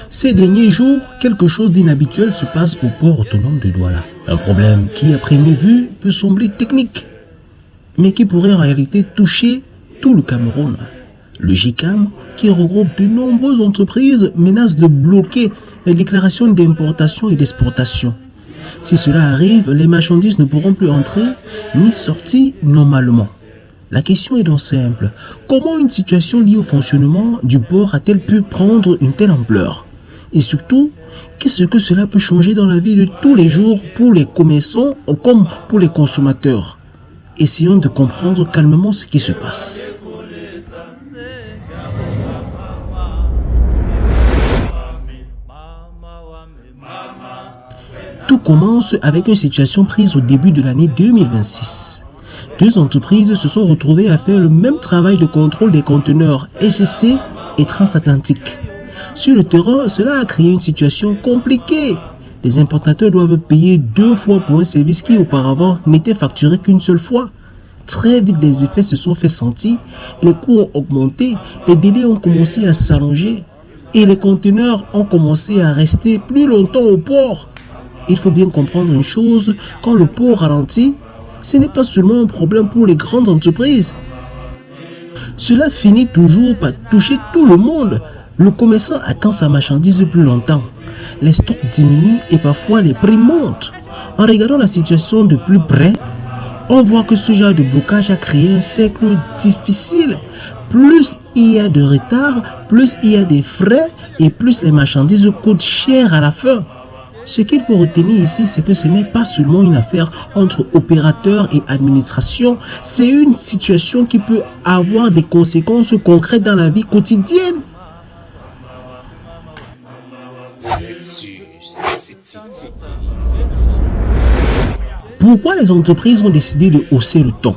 Ces derniers jours, quelque chose d'inhabituel se passe au port autonome de Douala. Un problème qui, à première vue, peut sembler technique, mais qui pourrait en réalité toucher tout le Cameroun. Le GICAM, qui regroupe de nombreuses entreprises, menace de bloquer les déclarations d'importation et d'exportation. Si cela arrive, les marchandises ne pourront plus entrer ni sortir normalement. La question est donc simple. Comment une situation liée au fonctionnement du port a-t-elle pu prendre une telle ampleur? Et surtout, qu'est-ce que cela peut changer dans la vie de tous les jours pour les commerçants comme pour les consommateurs? Essayons de comprendre calmement ce qui se passe. Tout commence avec une situation prise au début de l'année 2026. Deux entreprises se sont retrouvées à faire le même travail de contrôle des conteneurs SGC et transatlantique. Sur le terrain, cela a créé une situation compliquée. Les importateurs doivent payer 2 fois pour un service qui auparavant n'était facturé qu'une seule fois. Très vite, les effets se sont fait sentir, les coûts ont augmenté, les délais ont commencé à s'allonger et les conteneurs ont commencé à rester plus longtemps au port. Il faut bien comprendre une chose, quand le port ralentit, ce n'est pas seulement un problème pour les grandes entreprises. Cela finit toujours par toucher tout le monde. Le commerçant attend sa marchandise plus longtemps. Les stocks diminuent et parfois les prix montent. En regardant la situation de plus près, on voit que ce genre de blocage a créé un cercle difficile. Plus il y a de retard, plus il y a des frais et plus les marchandises coûtent cher à la fin. Ce qu'il faut retenir ici, c'est que ce n'est pas seulement une affaire entre opérateurs et administration, c'est une situation qui peut avoir des conséquences concrètes dans la vie quotidienne. Vous êtes sur City. Pourquoi les entreprises ont décidé de hausser le ton?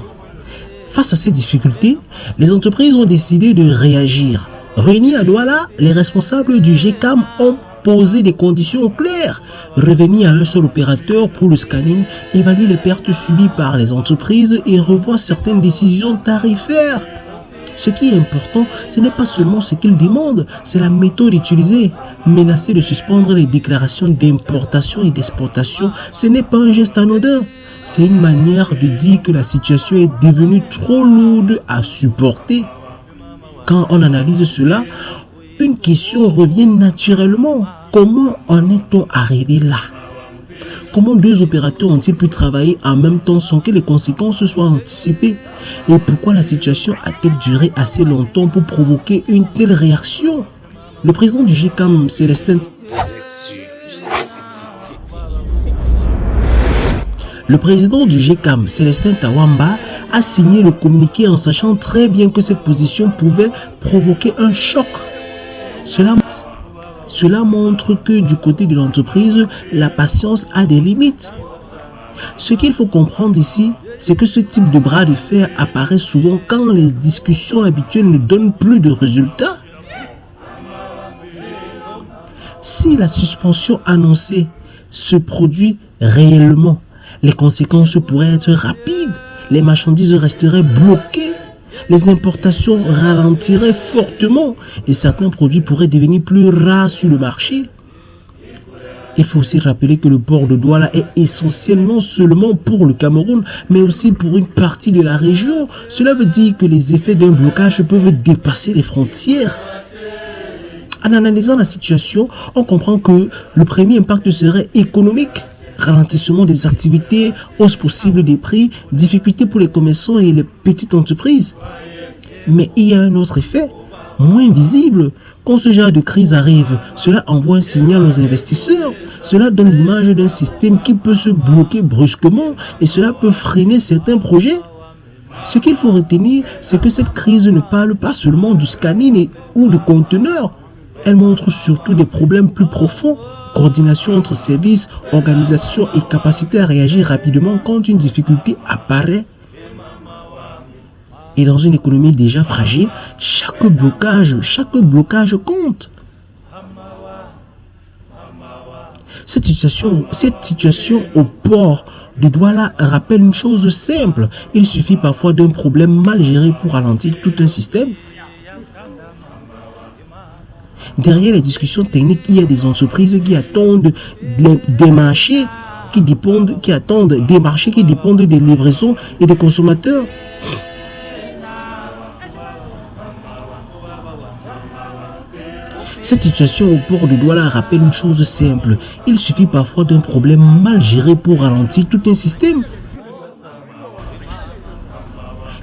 Face à ces difficultés, les entreprises ont décidé de réagir. Réunis à Douala, les responsables du GICAM ont posé des conditions claires, revenir à un seul opérateur pour le scanning, évaluer les pertes subies par les entreprises et revoir certaines décisions tarifaires. Ce qui est important, ce n'est pas seulement ce qu'ils demandent, c'est la méthode utilisée. Menacer de suspendre les déclarations d'importation et d'exportation, ce n'est pas un geste anodin. C'est une manière de dire que la situation est devenue trop lourde à supporter. Quand on analyse cela, une question revient naturellement. Comment en est-on arrivé là? Comment deux opérateurs ont-ils pu travailler en même temps sans que les conséquences soient anticipées? Et pourquoi la situation a-t-elle duré assez longtemps pour provoquer une telle réaction? Le président du GICAM, Célestin... Vous êtes sur City. Le président du GICAM, Célestin Tawamba, a signé le communiqué en sachant très bien que cette position pouvait provoquer un choc. Cela montre que du côté de l'entreprise, la patience a des limites. Ce qu'il faut comprendre ici, c'est que ce type de bras de fer apparaît souvent quand les discussions habituelles ne donnent plus de résultats. Si la suspension annoncée se produit réellement, les conséquences pourraient être rapides, les marchandises resteraient bloquées, les importations ralentiraient fortement et certains produits pourraient devenir plus rares sur le marché. Il faut aussi rappeler que le port de Douala est essentiellement seulement pour le Cameroun, mais aussi pour une partie de la région. Cela veut dire que les effets d'un blocage peuvent dépasser les frontières. En analysant la situation, on comprend que le premier impact serait économique. Ralentissement des activités, hausse possible des prix, difficultés pour les commerçants et les petites entreprises. Mais il y a un autre effet, moins visible. Quand ce genre de crise arrive, cela envoie un signal aux investisseurs. Cela donne l'image d'un système qui peut se bloquer brusquement et cela peut freiner certains projets. Ce qu'il faut retenir, c'est que cette crise ne parle pas seulement du scanning ou de conteneurs. Elle montre surtout des problèmes plus profonds. Coordination entre services, organisation et capacité à réagir rapidement quand une difficulté apparaît. Et dans une économie déjà fragile, chaque blocage compte. Cette situation au port de Douala rappelle une chose simple. Il suffit parfois d'un problème mal géré pour ralentir tout un système. Derrière les discussions techniques, il y a des entreprises qui attendent des marchés qui attendent des marchés qui dépendent des livraisons et des consommateurs. Cette situation au port de Douala rappelle une chose simple. Il suffit parfois d'un problème mal géré pour ralentir tout un système.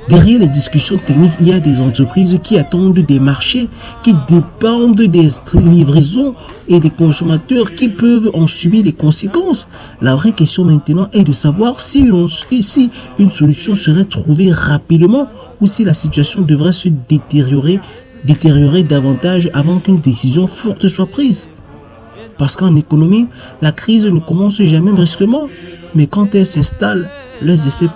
Derrière les discussions techniques, il y a des entreprises qui attendent des marchés, qui dépendent des livraisons et des consommateurs qui peuvent en subir les conséquences. La vraie question maintenant est de savoir si une solution serait trouvée rapidement ou si la situation devrait se détériorer davantage avant qu'une décision forte soit prise. Parce qu'en économie, la crise ne commence jamais brusquement, mais quand elle s'installe, les effets